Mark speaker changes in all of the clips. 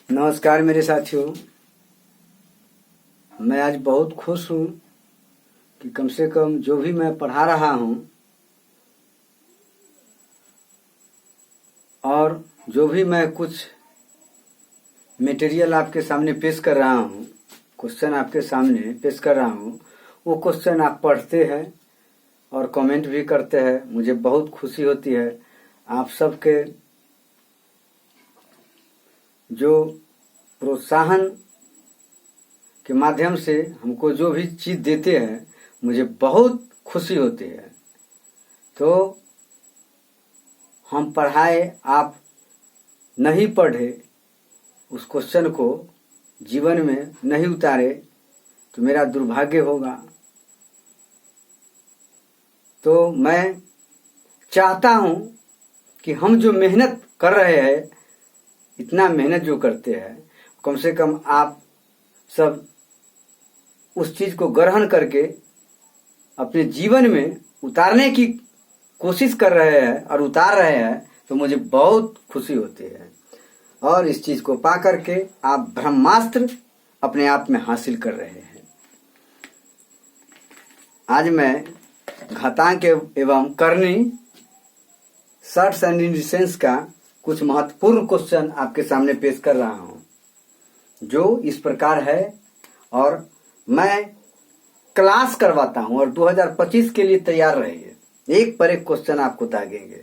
Speaker 1: नमस्कार मेरे साथियों। मैं आज बहुत खुश हूँ कि कम से कम जो भी मैं पढ़ा रहा हूँ और जो भी मैं कुछ मटेरियल आपके सामने पेश कर रहा हूँ, क्वेश्चन आपके सामने पेश कर रहा हूँ, वो क्वेश्चन आप पढ़ते हैं और कमेंट भी करते हैं। मुझे बहुत खुशी होती है। आप सबके जो प्रोत्साहन के माध्यम से हमको जो भी चीज़ देते हैं, मुझे बहुत खुशी होती है। तो हम पढ़ाए, आप नहीं पढ़े, उस क्वेश्चन को जीवन में नहीं उतारे तो मेरा दुर्भाग्य होगा। तो मैं चाहता हूँ कि हम जो मेहनत कर रहे हैं, इतना मेहनत जो करते हैं, कम से कम आप सब उस चीज को ग्रहण करके अपने जीवन में उतारने की कोशिश कर रहे हैं और उतार रहे हैं, तो मुझे बहुत खुशी होती है। और इस चीज को पा करके आप ब्रह्मास्त्र अपने आप में हासिल कर रहे हैं। आज मैं घातांक एवं करनी शॉर्ट्स एंड इंडिसेंस का कुछ महत्वपूर्ण क्वेश्चन आपके सामने पेश कर रहा हूं, जो इस प्रकार है। और मैं क्लास करवाता हूं और 2025 के लिए तैयार रहिए। एक पर एक क्वेश्चन आपको दागेंगे।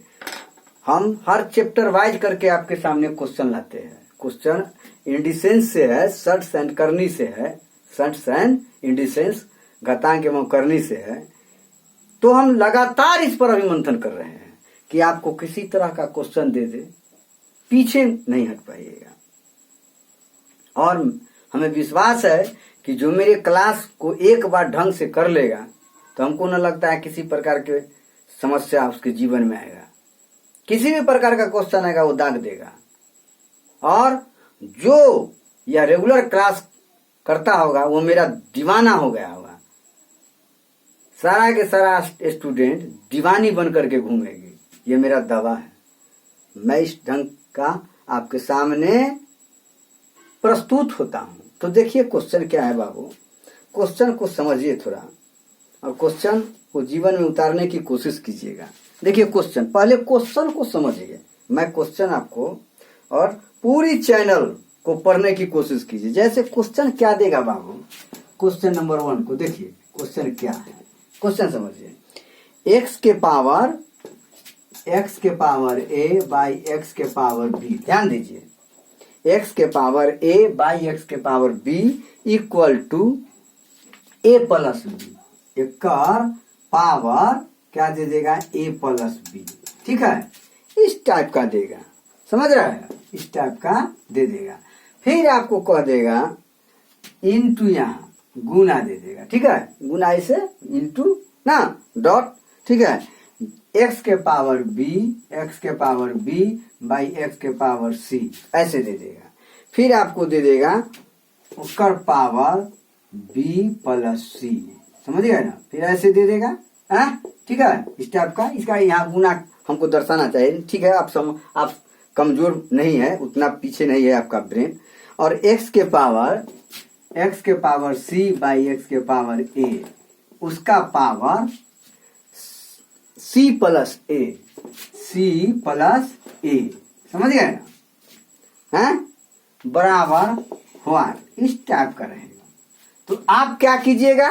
Speaker 1: हम हर चैप्टर वाइज करके आपके सामने क्वेश्चन लाते हैं। क्वेश्चन इंडिसेंस से है, शॉर्ट्स एंड करनी से है, शॉर्ट्स एंड इंडिसेंस घातांक एवं करनी से है। तो हम लगातार इस पर अभिमंथन कर रहे हैं कि आपको किसी तरह का क्वेश्चन दे दे, पीछे नहीं हट पाइएगा। और हमें विश्वास है कि जो मेरे क्लास को एक बार ढंग से कर लेगा, तो हमको न लगता है किसी प्रकार के समस्या उसके जीवन में आएगा। किसी भी प्रकार का क्वेश्चन आएगा वो दाग देगा। और जो यह रेगुलर क्लास करता होगा वो मेरा दीवाना हो गया होगा। सारा के सारा स्टूडेंट दीवानी बन करके घूमेगी, ये मेरा दावा है। मैं इस ढंग का आपके सामने प्रस्तुत होता हूं। तो देखिए क्वेश्चन क्या है बाबू, क्वेश्चन को समझिए थोड़ा और क्वेश्चन को जीवन में उतारने की कोशिश कीजिएगा। देखिए क्वेश्चन, पहले क्वेश्चन को समझिए। मैं क्वेश्चन आपको और पूरी चैनल को पढ़ने की कोशिश कीजिए। जैसे क्वेश्चन क्या देगा बाबू, क्वेश्चन नंबर 1 को देखिए। क्वेश्चन क्या है, क्वेश्चन समझिए। x के पावर a बाई x के पावर b, ध्यान दीजिए, x के पावर a बाई x के power b equal to a plus b। एक पावर क्या दे देगा, a प्लस b। ठीक है, इस टाइप का देगा, समझ रहा है, इस टाइप का दे देगा। फिर आपको कह देगा इनटू, यहाँ गुना दे देगा। ठीक है, गुना ऐसे इनटू ना डॉट। ठीक है, x के पावर b बाई x के पावर c ऐसे दे देगा। फिर आपको दे देगा उसका पावर b प्लस c, समझ गए ना। फिर ऐसे दे देगा, ठीक है, इस टाइप का। इसका यहाँ गुना हमको दर्शाना चाहिए। ठीक है, आप कमजोर नहीं है, उतना पीछे नहीं है आपका ब्रेन। और x के पावर c बाई x के पावर a, उसका पावर c प्लस a, समझ गए ना, बराबर हुआ। इस टाइप का रहेगा। तो आप क्या कीजिएगा,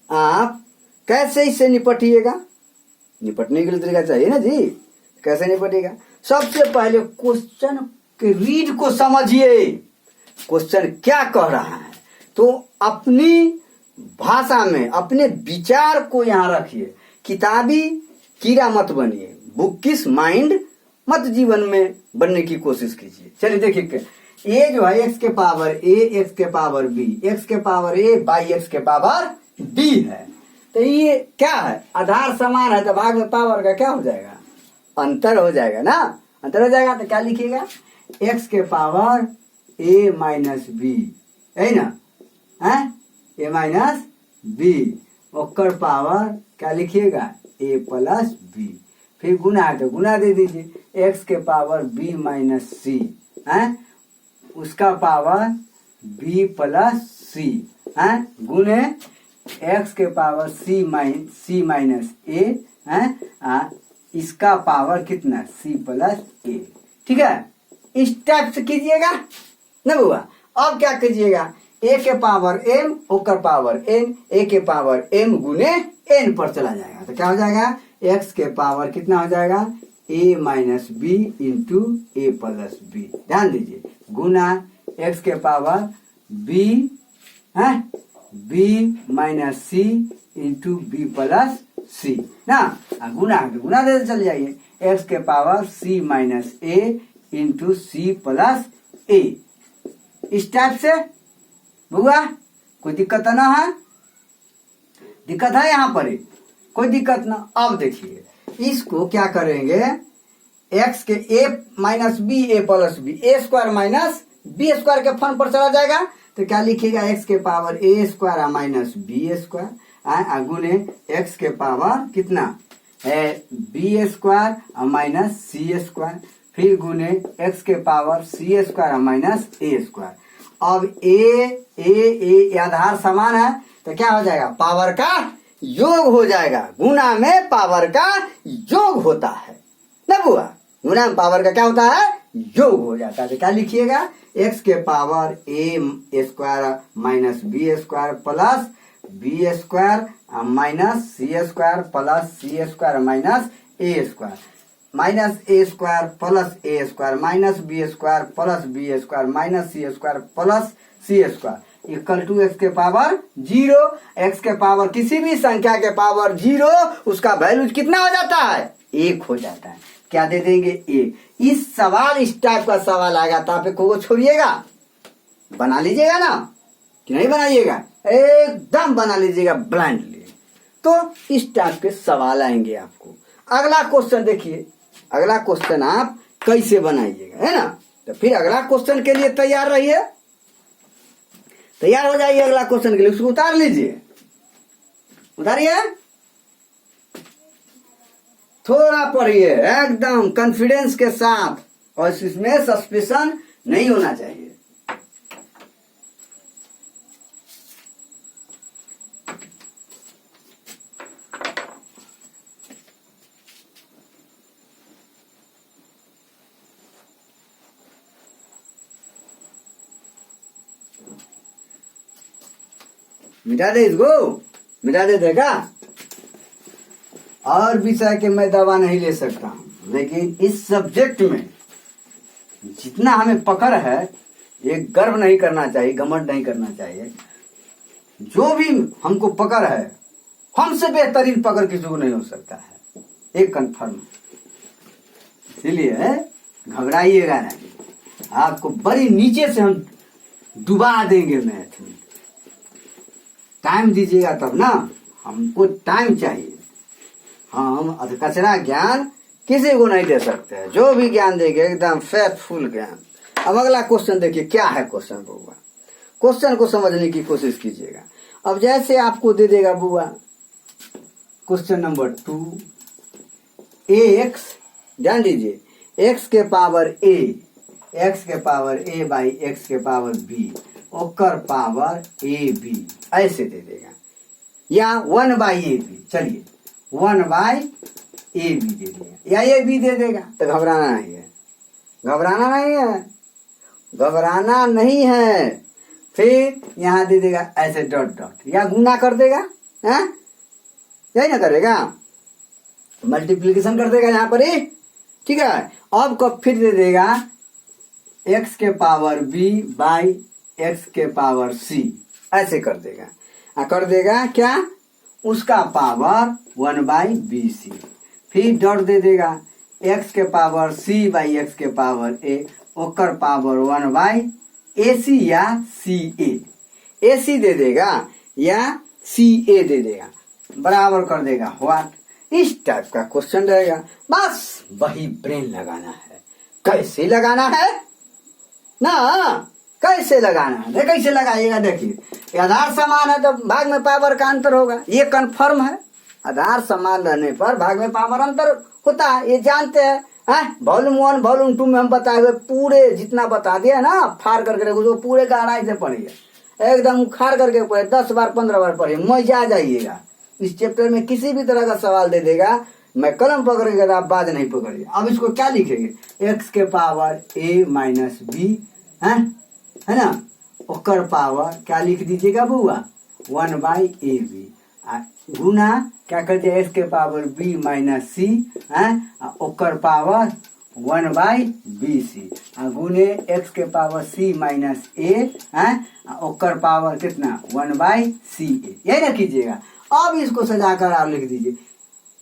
Speaker 1: आप कैसे इससे निपटिएगा, निपटने के लिए तरीका चाहिए ना जी। कैसे निपटेगा, सबसे पहले क्वेश्चन के रीड को समझिए। क्वेश्चन क्या कह रहा है, तो अपनी भाषा में अपने विचार को यहां रखिए। किताबी कीड़ा मत बनिए, बुकिश माइंड मत जीवन में बनने की कोशिश कीजिए। चलिए देखिए, ए जो है x के पावर a, x के पावर b, x के पावर a बाई x के पावर b है। तो ये क्या है, आधार समान है तो भाग में पावर का क्या हो जाएगा, अंतर हो जाएगा ना। अंतर हो जाएगा तो क्या लिखिएगा, x के पावर a माइनस b है ना, a माइनस b, ओकर पावर क्या लिखिएगा, a प्लस b। फिर गुना है तो गुना दे दीजिए, x के पावर b माइनस c है उसका पावर b प्लस सी है गुने x के पावर c माइनस a है इसका पावर कितना c प्लस a। ठीक है, इस टाइप से कीजिएगा ना बुआ। अब क्या कीजिएगा, a के पावर m ओकर पावर n, a के पावर m गुने n पर चला जाएगा तो क्या हो जाएगा, x के पावर कितना हो जाएगा a minus B into A plus B. ध्यान दीजिए, गुना x के पावर b है b minus C into B plus C ना, गुना दे चल जाइए, x के power c minus a into C plus A. इस टाइप से बुआ कोई दिक्कत ना है, दिक्कत है यहाँ पर कोई दिक्कत ना। अब देखिए इसको क्या करेंगे, x के a minus b a plus b, a square minus b square के फॉर्म पर चला जाएगा तो क्या लिखिएगा, x के power a square minus b square गुने x के पावर कितना है b square minus c square, फिर गुने x के power c square minus a square. अब ए आधार समान है तो क्या हो जाएगा, पावर का योग हो जाएगा। गुना में पावर का योग होता है ना बुआ, गुना में पावर का क्या होता है, योग हो जाता है। तो क्या लिखिएगा, x के power a square minus b square plus b square minus c square plus c square minus a square, minus a square plus a square minus b square plus b square minus c square plus c square equal to x के power 0। x के power किसी भी संख्या के power 0 उसका value कितना हो जाता है, 1 हो जाता है। क्या दे देंगे, 1। इस टाइप का सवाल आएगा तो आप को छोड़िएगा, बना लीजिएगा ना कि नहीं बनाइएगा, एकदम बना लीजिएगा ब्लाइंडली। तो इस टाइप के सवाल आएंगे आपको। अगला क्वेश्चन देखिए, अगला क्वेश्चन आप कैसे बनाइएगा, है ना। तो फिर अगला क्वेश्चन के लिए तैयार रहिए, तैयार हो जाइए अगला क्वेश्चन के लिए। उसको उतार लीजिए, उतारिए, थोड़ा पढ़िए एकदम कॉन्फिडेंस के साथ, और इसमें सस्पेंशन नहीं होना चाहिए। मिटा दे इसको, मिटा दे देगा। और विषय के मैं दवा नहीं ले सकता हूं, लेकिन इस सब्जेक्ट में जितना हमें पकड़ है, ये गर्व नहीं करना चाहिए, घमंड नहीं करना चाहिए। जो भी हमको पकड़ है, हमसे बेहतरीन पकड़ किसी को नहीं हो सकता है, एक कंफर्म। इसीलिए घबराइएगा नहीं, आपको बड़ी नीचे से हम डुबा देंगे मैथ में। टाइम दीजिएगा तब ना, हमको टाइम चाहिए। हम अधकचरा ज्ञान किसी को नहीं दे सकते, जो भी ज्ञान देंगे एकदम फेथफुल ज्ञान। अब अगला क्वेश्चन देखिए, क्या है क्वेश्चन बुआ, क्वेश्चन को समझने की कोशिश कीजिएगा। अब जैसे आपको दे देगा बुआ क्वेश्चन नंबर 2, x, ध्यान दीजिए, x के पावर a, x के पावर a बाई x के पावर b ओकर पावर ए बी ऐसे दे देगा, या 1 बाई ए बी, चलिए 1 बाई ए बी दे देगा, या ए बी दे देगा। तो घबराना नहीं है, घबराना नहीं है, घबराना नहीं है। फिर यहां दे देगा ऐसे डॉट डॉट, या गुना कर देगा, है यही ना करेगा, मल्टीप्लीकेशन कर देगा यहाँ पर ही। ठीक है, अब को फिर दे देगा x के पावर b बाई x के पावर c ऐसे कर देगा, कर देगा क्या, उसका पावर 1 बाई बी सी, फिर डॉट दे देगा x के पावर c बाई x के पावर a ओकर पावर 1 बाई ए सी या सी ए सी दे देगा या सी ए दे देगा, बराबर कर देगा व्हाट। इस टाइप का क्वेश्चन रहेगा, बस वही ब्रेन लगाना है। कैसे लगाना है ना, कैसे लगाना है, कैसे लगाइएगा देखिए। आधार समान है तो भाग में पावर का अंतर होगा, ये कंफर्म है। आधार समान रहने पर भाग में पावर अंतर होता है, ये जानते हैं। वॉल्यूम 1 वॉल्यूम 2 में हम बताए हुए पूरे जितना बता दिया ना, फाड़ करके उसको पूरे गहराई से पढ़िए, एकदम उखाड़ करके पढ़े, 10 बार 15 बार पढ़िए, मजा आ जाइएगा। इस चैप्टर में किसी भी तरह का सवाल दे देगा, मैं कलम पकड़ के, आप बाज नहीं पकड़िए। अब इसको क्या लिखेंगे, एक्स के पावर a माइनस बी है ना, ओकर पावर क्या लिख दीजिएगा बुआ, 1/ab, गुना क्या कर दिया, एक्स के पावर b माइनस सी है, ओकर पावर 1/bc, गुने एक्स के पावर c माइनस a है, ओकर पावर कितना 1/ca, यही ना कीजिएगा। अब इसको सजाकर आप लिख दीजिए,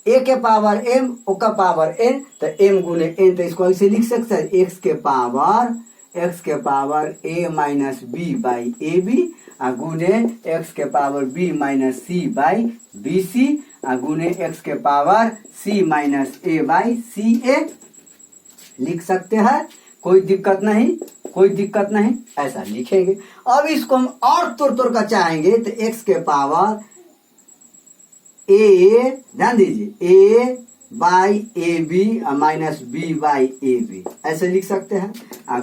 Speaker 1: a के पावर m, ओकर पावर n, तो m गुने n, तो इसको ऐसे लिख सकते हैं, x के power a minus b by A B, गुने x के power b minus c by B C, गुने x के power c minus a by C A, लिख सकते हैं, कोई दिक्कत नहीं, कोई दिक्कत नहीं, ऐसा लिखेंगे। अब इसको हम और तोड़ कर चाहेंगे तो x के पावर a, ध्यान दीजिए, a by A b minus b by A b, ऐसे लिख सकते हैं,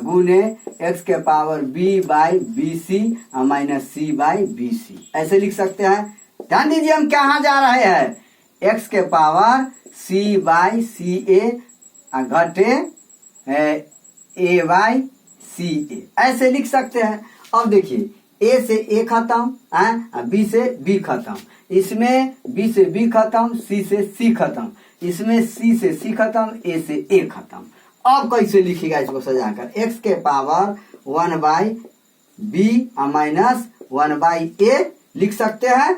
Speaker 1: गुने x के power b by B c minus c by B c, ऐसे लिख सकते हैं। ध्यान दीजिए हम कहाँ जा रहे हैं, x के पावर c बाई सी ए घटे a बाई सी ए, ऐसे लिख सकते हैं। अब देखिए a से a खत्म, b से b खत्म, इसमें b से b खत्म, c से c खत्म, इसमें c से c खत्म, a से a खत्म। अब कैसे लिखिएगा इसको सजाकर, x के पावर 1/b माइनस 1/a लिख सकते हैं,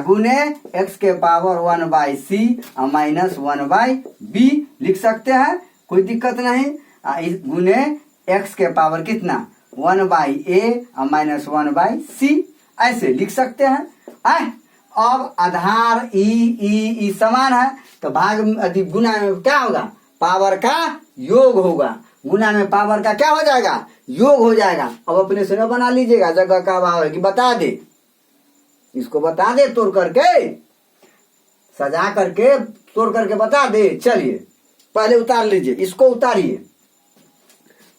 Speaker 1: गुने x के पावर 1/c माइनस 1/b लिख सकते हैं, कोई दिक्कत नहीं, गुने x के पावर कितना 1/a माइनस 1/c, ऐसे लिख सकते हैं। अब आधार ई समान है तो भाग में गुना में क्या होगा, पावर का योग होगा, गुना में पावर का क्या हो जाएगा, योग हो जाएगा। अब अपने से न बना लीजिएगा, जगह का भाव है कि बता दे, इसको बता दे, तोड़ करके सजा करके तोड़ करके बता दे। चलिए पहले उतार लीजिए, इसको उतारिए,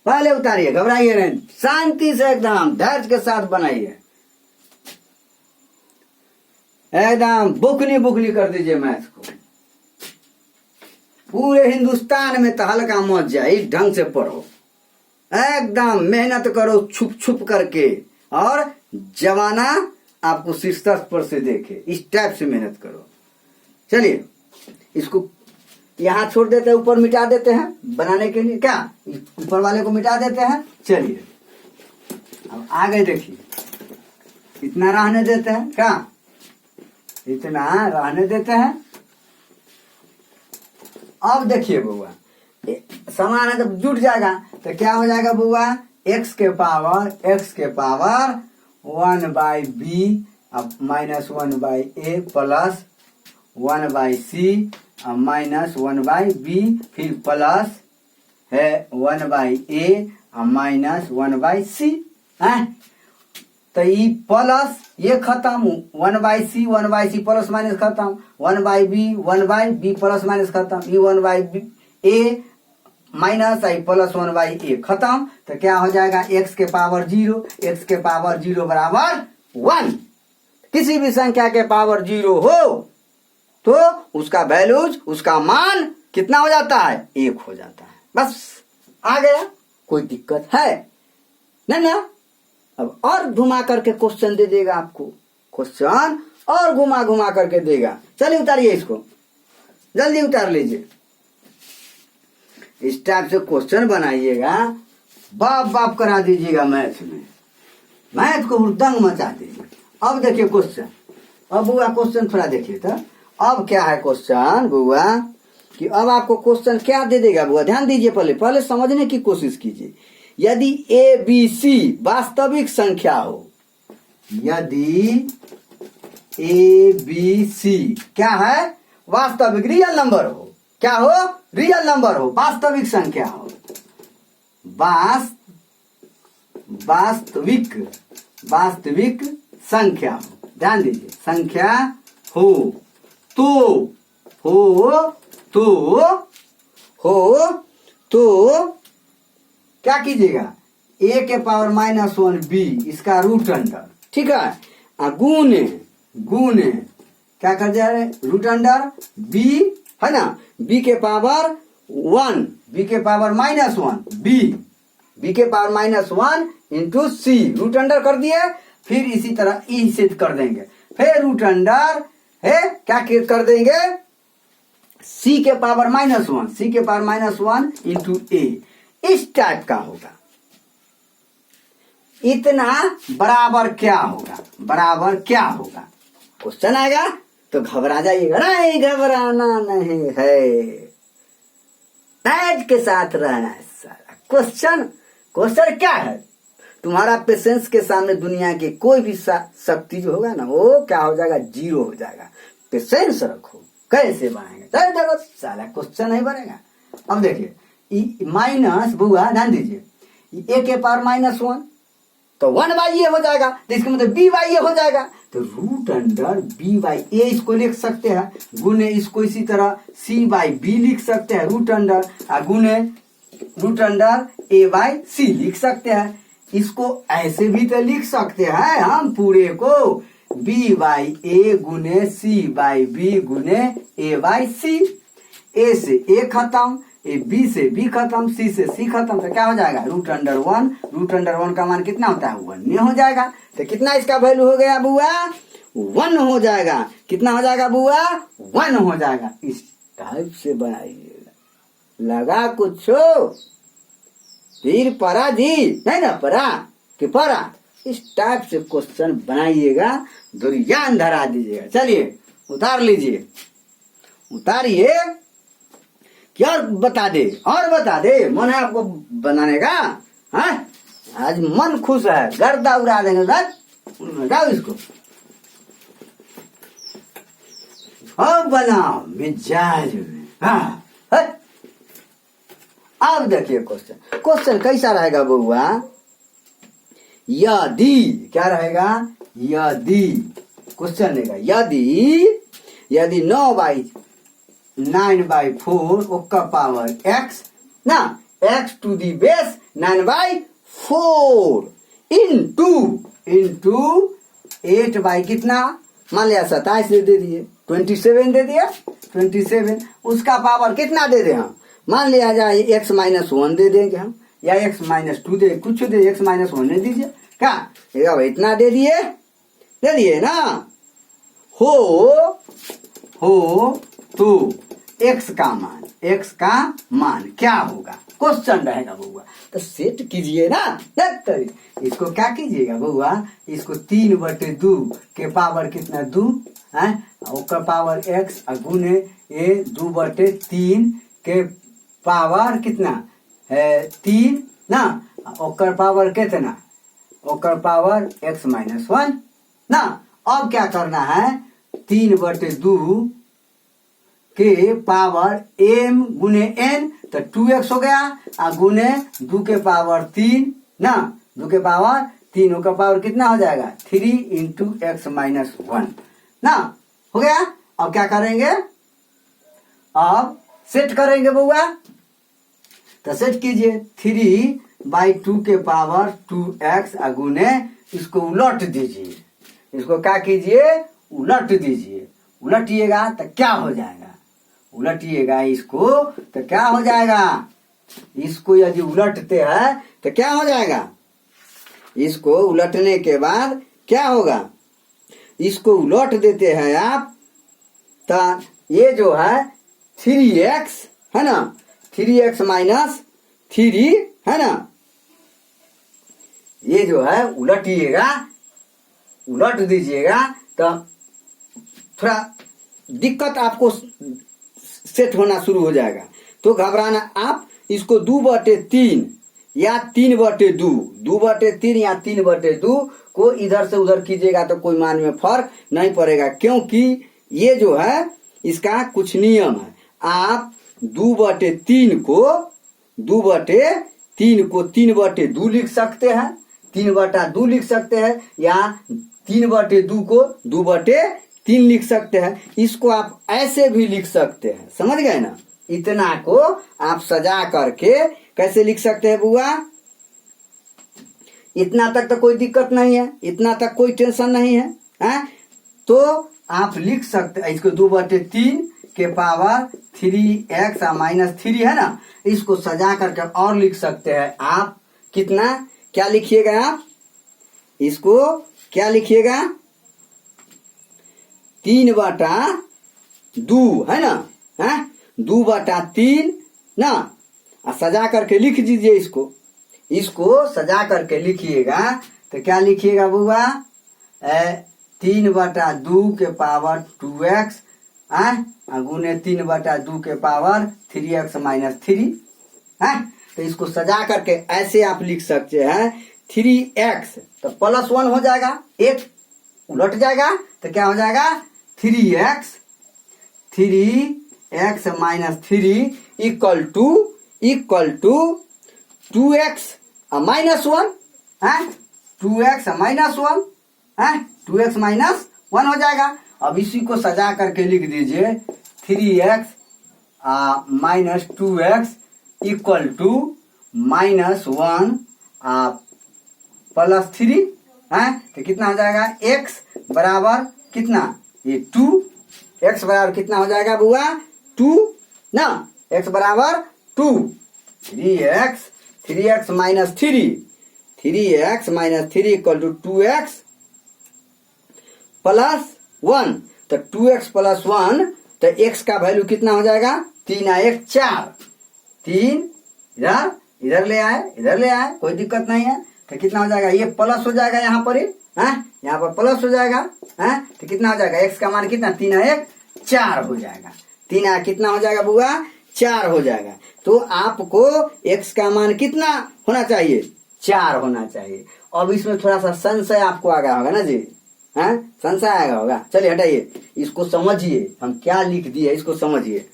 Speaker 1: पहले उतारिए, घबराइए नहीं, शांति से एकदम धैर्य के साथ बनाइए, एकदम बुकनी कर दीजिए मैथ को। पूरे हिंदुस्तान में तो हल्का मच जाए, इस ढंग से पढ़ो, एकदम मेहनत करो छुप छुप करके, और जमाना आपको शीर्ष पर से देखे, इस टाइप से मेहनत करो। चलिए इसको यहाँ छोड़ देते हैं, ऊपर मिटा देते हैं बनाने के लिए, क्या ऊपर वाले को मिटा देते हैं। चलिए अब आगे देखिए, इतना रहने देते हैं, क्या इतना रहने देते हैं। अब देखिए बुआ, समान है, जब जुट जाएगा तो क्या हो जाएगा बुआ, x के power 1/b minus 1/a plus 1/c minus 1/b, फिर प्लस है 1/a माइनस 1/c है, तो ये प्लस ये खत्म, 1/c प्लस माइनस खत्म, 1/b प्लस माइनस खत्म, ये 1/a माइनस आई प्लस 1/a खत्म, तो क्या हो जाएगा, x के पावर 0 बराबर 1। किसी भी संख्या के पावर 0 हो तो उसका वैल्यूज, उसका मान कितना हो जाता है, 1 हो जाता है, बस आ गया, कोई दिक्कत है ना। अब और घुमा करके क्वेश्चन दे देगा आपको, क्वेश्चन और घुमा करके देगा। चलिए उतारिए इसको, जल्दी उतार लीजिए, इस टाइप से क्वेश्चन बनाइएगा, बाप करा दीजिएगा मैथ में, मैथ को दंग मचा दीजिए। अब देखिए क्वेश्चन, अब बुआ क्वेश्चन थोड़ा देखिए तो, अब क्या है क्वेश्चन बुआ, कि अब आपको क्वेश्चन क्या दे देगा बुआ, ध्यान दीजिए, पहले समझने की कोशिश कीजिए। यदि ए बी सी वास्तविक संख्या हो, यदि ए बी सी क्या है, वास्तविक रियल नंबर हो, क्या हो, रियल नंबर हो, वास्तविक संख्या हो, वास्तविक संख्या हो, ध्यान दीजिए, संख्या हो हो तो क्या कीजिएगा, a के पावर -1 b इसका रूट अंडर, ठीक है, गुने गुने क्या कर जाए, रूट अंडर b है ना, b के पावर 1, b के पावर -1 b के power -1 into c, root under कर दिए। फिर इसी तरह ई से कर देंगे, फिर रूट अंडर है क्या कर देंगे, c के पावर -1, c के पावर -1 इंटू a, इस टाइप का होगा। इतना बराबर क्या होगा, बराबर क्या होगा, क्वेश्चन आएगा तो घबरा जाइएगा, नहीं घबराना नहीं है, पैज के साथ रहना है सारा। क्वेश्चन क्या है, तुम्हारा पेशेंस के सामने दुनिया के कोई भी शक्ति जो होगा ना वो क्या हो जाएगा, जीरो हो जाएगा। पेशेंस रखो, कैसे बनाएंगे, चल देखो सारा क्वेश्चन नहीं बनेगा। अब देखिए माइनस, बुआ ध्यान दीजिए, a के पावर -1 तो 1/a हो जाएगा, तो इसका मतलब b/a हो जाएगा, तो रूट अंडर b/a इसको लिख सकते हैं, गुने इसको इसी तरह c/b लिख सकते हैं, रूट अंडर गुने रूट अंडर a/c लिख सकते हैं। इसको ऐसे भी तो लिख सकते हैं हम पूरे को, b/a गुने c/b गुने a/c, a से a खत्म, b से b खत्म, c से c खत्म, तो क्या हो जाएगा, रूट अंडर 1, रूट अंडर 1 का मान कितना होता है, 1 में हो जाएगा। तो कितना इसका वैल्यू हो गया बुआ, 1 हो जाएगा। कितना हो जाएगा बुआ, 1 हो जाएगा। इस टाइप से बनाइएगा, लगा कुछ हो फिर परा जी, नहीं ना परा कि परा, इस टाइप से क्वेश्चन बनाइएगा, दुर्यान धरा दीजिएगा। चलिए उतार लीजिए, उतारिए, क्या बता दे, और बता दे, मन है आपको बनाने का, हाँ आज मन खुश है, गर्दा उड़ा देंगे, जाओ इसको अब बनाओ मिजाज में। हाँ अब देखिए क्वेश्चन कैसा रहेगा बउआ, यदि क्या रहेगा, यदि क्वेश्चन रहेगा, यदि 9/4 का पावर x ना, x to the base 9/4 into 8 कितना, मान लिया 27 दे दिए, 27 दे दिया, 27 उसका पावर कितना दे दे हम, मान लिया जाए x -1 दे देंगे हम, या x -2 दे, कुछ दे, x -1 दे दीजिए, क्या इतना दे दिए ना, हो तो x का मान क्या होगा, क्वेश्चन रहेगा बउआ। तो सेट कीजिए ना, इसको क्या कीजिएगा बउआ, इसको 3/2 के पावर कितना, 2 है, ओकर पावर x गुने ए 2/3 के पावर कितना है 3 ना, ओकर पावर कितना, ओकर पावर x -1 ना। अब क्या करना है, 3/2 के पावर m गुने n, तो 2x हो गया, गुने 2 के पावर 3 ना, 2 के पावर 3 का पावर कितना हो जाएगा, 3 इंटू x -1 ना, हो गया। अब क्या करेंगे, अब सेट करेंगे बउआ, तो सेट कीजिए 3/2 के पावर 2x गुने इसको उलट दीजिए, इसको क्या कीजिए, उलट दीजिए, उलटिएगा तो क्या हो जाएगा, उलटिएगा इसको तो क्या हो जाएगा, इसको यदि उलटते हैं तो क्या हो जाएगा, इसको उलटने के बाद क्या होगा, इसको उलट देते हैं आप, तो ये जो है 3x है ना, 3x -3 है ना, ये जो है उलटिएगा, उलट दीजिएगा तो थोड़ा दिक्कत आपको सेट होना शुरू हो जाएगा। तो घबराना, आप इसको 2/3 या 3/2, 2/3 या 3/2 को इधर से उधर कीजिएगा तो कोई मान में फर्क नहीं पड़ेगा, क्योंकि ये जो है इसका कुछ नियम है। आप 2/3 को 3/2 लिख सकते हैं, 3/2 लिख सकते हैं, या 3/2 को 2/3 लिख सकते हैं। इसको आप ऐसे भी लिख सकते हैं, समझ गए ना, इतना को आप सजा करके कैसे लिख सकते हैं बुआ? इतना तक तो कोई दिक्कत नहीं है, इतना तक कोई टेंशन नहीं है, हैं? तो आप लिख सकते हैं इसको 2/3 के पावर 3x -3 है ना, इसको सजा करके और लिख सकते हैं आप। कितना क्या लिखिएगा आप? इसको क्या लिखिएगा? 3/2 है ना, है 2/3 ना। सजा करके लिख दीजिए इसको, इसको सजा करके लिखिएगा तो क्या लिखिएगा बुआ? 3/2 के पावर 2x गुने 3/2 के पावर 3x -3 है। तो इसको सजा करके ऐसे आप लिख सकते हैं 3x तो +1 हो जाएगा, एक उलट जाएगा तो क्या हो जाएगा? 3x -3 इक्वल टू 2x -1 है, 2x -1 है, 2x -1 हो जाएगा। अब इसी को सजा करके लिख दीजिए 3x -2x इक्वल टू -1 +3 है। तो कितना हो जाएगा? x बराबर कितना? ये 2, x बराबर कितना हो जाएगा बुआ? 2 ना, x बराबर 2, 3x -3 इक्वल टू 2x +1। तो 2x +1 तो x का वैल्यू कितना हो जाएगा? 3 और 1 4, 3 इधर ले आए, कोई दिक्कत नहीं है। तो कितना हो जाएगा? ये प्लस हो जाएगा यहाँ पर, यहाँ पर प्लस हो जाएगा, तो कितना हो जाएगा? x का मान कितना? 3 और 1 4 हो जाएगा। 3 और कितना हो जाएगा बुआ? 4 हो जाएगा। तो आपको x का मान कितना होना चाहिए? 4 होना चाहिए। अब इसमें थोड़ा सा संशय आपको आ गया होगा ना जी, संशय आएगा होगा। चलिए हटाइए, इसको समझिए हम क्या लिख दिए, इसको समझिए।